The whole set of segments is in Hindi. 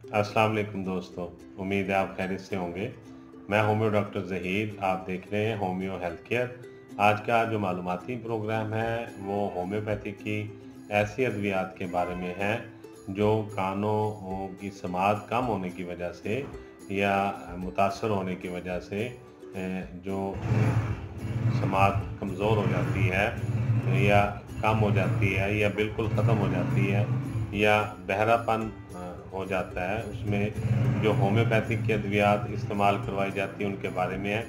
अस्सलाम वालेकुम दोस्तों, उम्मीद है आप खैरियत से होंगे। मैं होम्यो डॉक्टर ज़हीर, आप देख रहे हैं होम्यो हेल्थ केयर। आज का जो मालूमाती प्रोग्राम है वो होम्योपैथी की ऐसी अद्वियात के बारे में है जो कानों की समात कम होने की वजह से या मुतासर होने की वजह से जो समात कमज़ोर हो जाती है या कम हो जाती है या बिल्कुल ख़त्म हो जाती है या बहरापन हो जाता है, उसमें जो होम्योपैथिक की अद्वियात इस्तेमाल करवाई जाती हैं उनके बारे में है।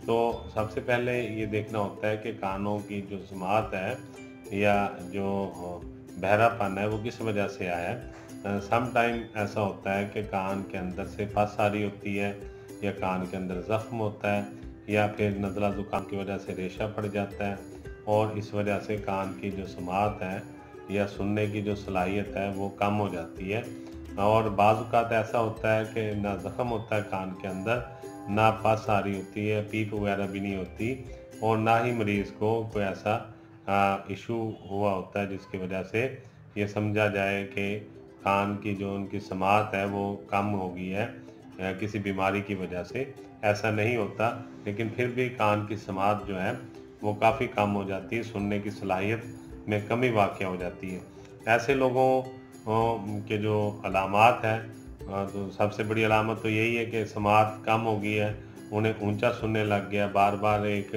तो सबसे पहले ये देखना होता है कि कानों की जो समात है या जो बहरापन है वो किस वजह से आया है। सम टाइम ऐसा होता है कि कान के अंदर से पस आ रही होती है या कान के अंदर ज़ख्म होता है या फिर नज़ला ज़ुकाम की वजह से रेशा पड़ जाता है और इस वजह से कान की जो समात है या सुनने की जो सलाहियत है वो कम हो जाती है। और बाज़ औक़ात ऐसा होता है कि ना ज़ख़म होता है कान के अंदर, ना पस आ रही होती है, पीप वगैरह भी नहीं होती और ना ही मरीज़ को कोई ऐसा इशू हुआ होता है जिसकी वजह से ये समझा जाए कि कान की जो उनकी समात है वो कम हो गई है किसी बीमारी की वजह से। ऐसा नहीं होता, लेकिन फिर भी कान की समात जो है वो काफ़ी कम हो जाती है, सुनने की सलाहियत में कमी वाक़या हो जाती है। ऐसे लोगों के जो अलामात हैं, तो सबसे बड़ी अलामत तो यही है कि समात कम हो गई है, उन्हें ऊंचा सुनने लग गया, बार बार एक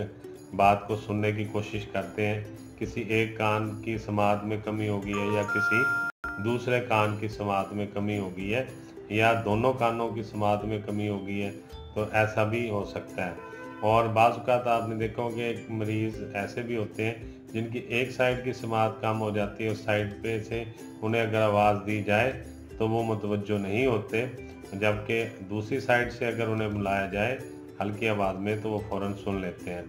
बात को सुनने की कोशिश करते हैं। किसी एक कान की समात में कमी हो गई है या किसी दूसरे कान की समात में कमी हो गई है या दोनों कानों की समात में कमी हो गई है, तो ऐसा भी हो सकता है। और बाज़ औक़ात आपने देखा होगा कि एक मरीज़ ऐसे भी होते हैं जिनकी एक साइड की समात कम हो जाती है, उस साइड पे से उन्हें अगर आवाज़ दी जाए तो वो मुतवज्जो नहीं होते, जबकि दूसरी साइड से अगर उन्हें बुलाया जाए हल्की आवाज़ में तो वो फ़ौरन सुन लेते हैं।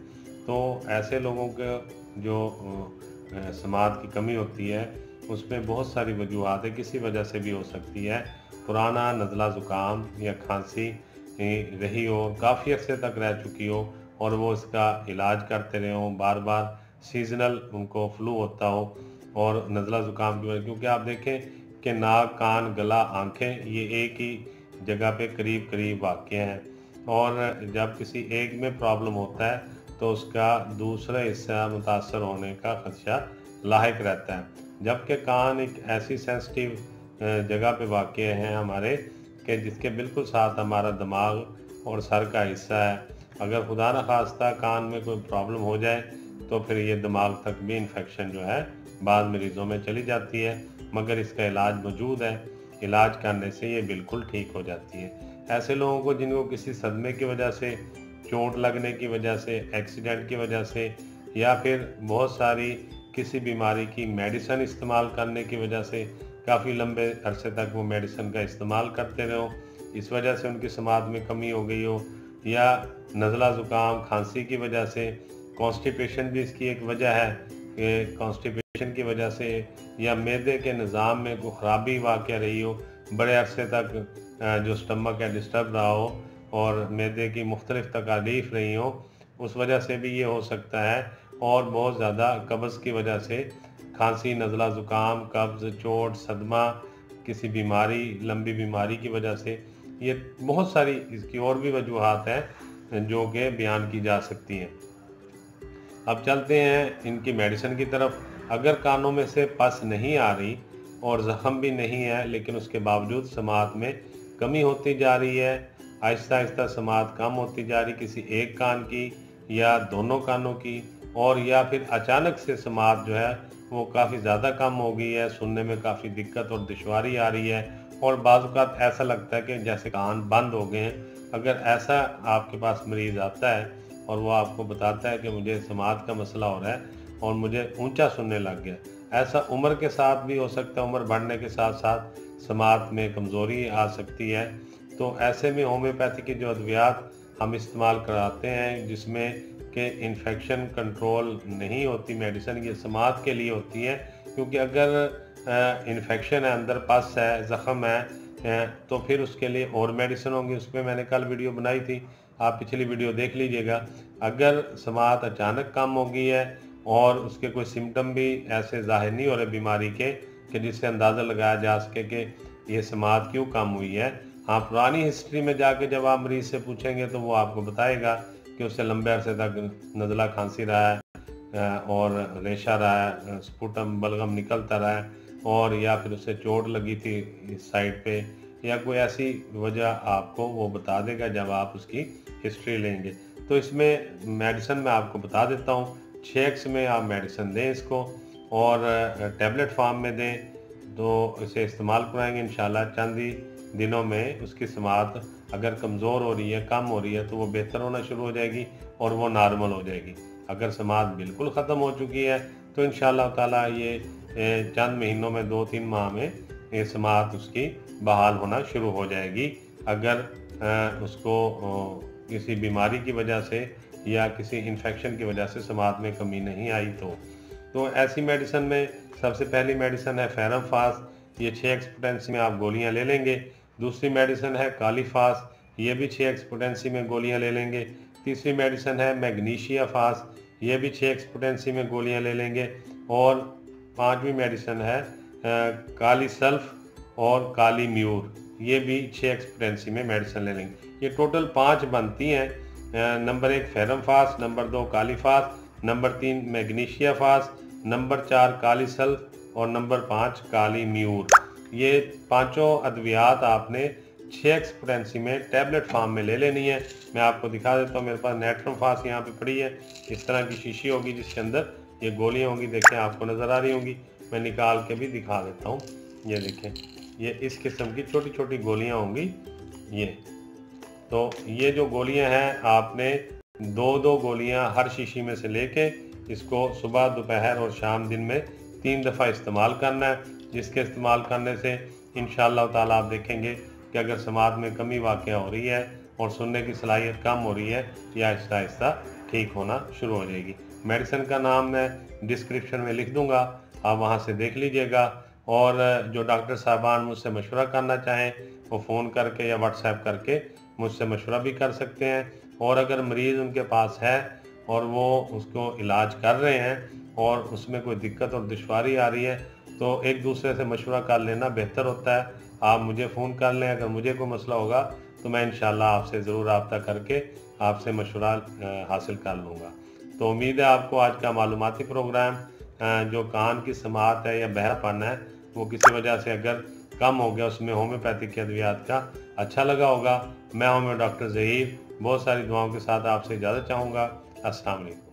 तो ऐसे लोगों के जो समात की कमी होती है उसमें बहुत सारी वजूहात है, किसी वजह से भी हो सकती है। पुराना नज़ला ज़ुकाम या खांसी रही हो, काफ़ी अरसे तक रह चुकी हो और वो इसका इलाज करते रहे हों, बार बार सीज़नल उनको फ्लू होता हो और नज़ला ज़ुकाम की वजह, क्योंकि आप देखें कि नाक, कान, गला, आँखें ये एक ही जगह पे करीब-करीब वाक़ हैं और जब किसी एक में प्रॉब्लम होता है तो उसका दूसरा हिस्सा मुतासर होने का ख़दशा लाहिक रहता है। जबकि कान एक ऐसी सेंसिटिव जगह पे वाक़ है हमारे कि जिसके बिल्कुल साथ हमारा दिमाग और सर का हिस्सा है। अगर खुदा न ख़ास्ता कान में कोई प्रॉब्लम हो जाए तो फिर ये दिमाग तक भी इन्फेक्शन जो है बाद मरीज़ों में चली जाती है, मगर इसका इलाज मौजूद है। इलाज करने से ये बिल्कुल ठीक हो जाती है। ऐसे लोगों को जिनको किसी सदमे की वजह से, चोट लगने की वजह से, एक्सीडेंट की वजह से या फिर बहुत सारी किसी बीमारी की मेडिसिन इस्तेमाल करने की वजह से काफ़ी लंबे अरसे तक वो मेडिसिन का इस्तेमाल करते रहे हों, इस वजह से उनकी समात में कमी हो गई हो या नज़ला ज़ुकाम, खांसी की वजह से, कॉन्स्टिपेशन भी इसकी एक वजह है कि कॉन्स्टिपेशन की वजह से या मैदे के निज़ाम में कोई ख़राबी वाक़या रही हो, बड़े अरसे तक जो स्टमक है डिस्टर्ब रहा हो और मैदे की मुख्तलिफ़ तकालीफ़ रही हों, उस वजह से भी ये हो सकता है। और बहुत ज़्यादा कब्ज़ की वजह से खांसी, नज़ला ज़ुकाम, कब्ज़, चोट, सदमा, किसी बीमारी, लंबी बीमारी की वजह से, ये बहुत सारी इसकी और भी वजूहात हैं जो कि बयान की जा सकती हैं। अब चलते हैं इनकी मेडिसिन की तरफ। अगर कानों में से पस नहीं आ रही और ज़ख़म भी नहीं है लेकिन उसके बावजूद समात में कमी होती जा रही है, आहिस्ता-आहिस्ता समात कम होती जा रही किसी एक कान की या दोनों कानों की, और या फिर अचानक से समात जो है वो काफ़ी ज़्यादा कम हो गई है, सुनने में काफ़ी दिक्कत और दुश्वारी आ रही है और बाज़ औक़ात ऐसा लगता है कि जैसे कान बंद हो गए हैं। अगर ऐसा आपके पास मरीज़ आता है और वो आपको बताता है कि मुझे समात का मसला हो रहा है और मुझे ऊंचा सुनने लग गया, ऐसा उम्र के साथ भी हो सकता है, उम्र बढ़ने के साथ साथ समात में कमज़ोरी आ सकती है। तो ऐसे में होम्योपैथी की जो अद्वियात हम इस्तेमाल कराते हैं जिसमें कि इन्फेक्शन कंट्रोल नहीं होती, मेडिसिन ये समात के लिए होती है, क्योंकि अगर इन्फेक्शन है, अंदर पस है, ज़ख़म है तो फिर उसके लिए और मेडिसिन होंगी। उस पे मैंने कल वीडियो बनाई थी, आप पिछली वीडियो देख लीजिएगा। अगर समात अचानक कम हो गई है और उसके कोई सिम्टम भी ऐसे ज़ाहिर नहीं हो रहे बीमारी के कि जिससे अंदाज़ा लगाया जा सके कि ये समात क्यों कम हुई है। हाँ, पुरानी हिस्ट्री में जाके जब आप मरीज़ से पूछेंगे तो वो आपको बताएगा कि उससे लंबे अरसे तक नज़ला खांसी रहा है और रेशा रहा है, स्पुटम बलगम निकलता रहा है, और या फिर उससे चोट लगी थी इस साइड पे, या कोई ऐसी वजह आपको वो बता देगा जब आप उसकी हिस्ट्री लेंगे। तो इसमें मेडिसिन मैं आपको बता देता हूँ, 6x में आप मेडिसिन दें इसको, और टैबलेट फॉर्म में दें, तो इसे इस्तेमाल कराएंगे इंशाल्लाह चंद ही दिनों में उसकी समात अगर कमज़ोर हो रही है, कम हो रही है, तो वो बेहतर होना शुरू हो जाएगी और वो नॉर्मल हो जाएगी। अगर समात बिल्कुल ख़त्म हो चुकी है तो इंशाल्लाह ताला ये चंद महीनों में, 2-3 माह में ये समात उसकी बहाल होना शुरू हो जाएगी। अगर उसको किसी बीमारी की वजह से या किसी इन्फेक्शन की वजह से समात में कमी नहीं आई तो ऐसी मेडिसिन में सबसे पहली मेडिसिन है फेरम फास, ये 6x पोटेंसी में आप गोलियां ले लेंगे। दूसरी मेडिसिन है कालीफास, ये भी 6x पोटेंसी में गोलियां ले लेंगे। तीसरी मेडिसिन है मैग्नीशिया फास, ये भी 6x पोटेंसी में गोलियां ले लेंगे। और पांचवी मेडिसिन है काली सल्फ और काली म्यूर, ये भी 6x पोटेंसी में मेडिसिन ले लेंगे। ये टोटल 5 बनती हैं। नंबर 1 फेरम फास, नंबर 2 कालीफास, नंबर 3 मैग्नीशिया फास, नंबर 4 काली सल्फ और नंबर 5 काली म्यूर। ये पांचों अद्वियात आपने 6x पोटेंसी में टैबलेट फॉर्म में ले लेनी है। मैं आपको दिखा देता हूँ, मेरे पास नेट्रम फास यहाँ पे पड़ी है, इस तरह की शीशी होगी जिसके अंदर ये गोलियाँ होंगी, देखें आपको नज़र आ रही होंगी, मैं निकाल के भी दिखा देता हूँ। ये देखें, ये इस किस्म की छोटी छोटी गोलियाँ होंगी ये। तो ये जो गोलियाँ हैं आपने 2-2 गोलियाँ हर शीशी में से लेके इसको सुबह, दोपहर और शाम दिन में 3 दफ़ा इस्तेमाल करना है, जिसके इस्तेमाल करने से इंशाअल्लाह ताला आप देखेंगे कि अगर समात में कमी वाक़या हो रही है और सुनने की सलाहियत कम हो रही है, या आहिस्ता आहिस्ता ठीक होना शुरू हो जाएगी। मेडिसिन का नाम मैं डिस्क्रिप्शन में लिख दूंगा, आप वहां से देख लीजिएगा। और जो डॉक्टर साहबान मुझसे मशवरा करना चाहें वो फ़ोन करके या व्हाट्सएप करके मुझसे मशवरा भी कर सकते हैं। और अगर मरीज़ उनके पास है और वो उसको इलाज कर रहे हैं और उसमें कोई दिक्कत और दुश्वारी आ रही है, तो एक दूसरे से मशवरा कर लेना बेहतर होता है। आप मुझे फ़ोन कर लें, अगर मुझे कोई मसला होगा तो मैं इंशाल्लाह आपसे ज़रूर रब्ता करके आपसे मशवरा हासिल कर लूँगा। तो उम्मीद है आपको आज का मालूमाती प्रोग्राम जो कान की समात है या बहरापन है वो किसी वजह से अगर कम हो गया, उसमें होम्योपैथिक के अद्वियात का अच्छा लगा होगा। मैं होम्यो डॉक्टर ज़हीर बहुत सारी दुआओं के साथ आपसे इजाज़त चाहूँगा। अस्सलाम वालेकुम।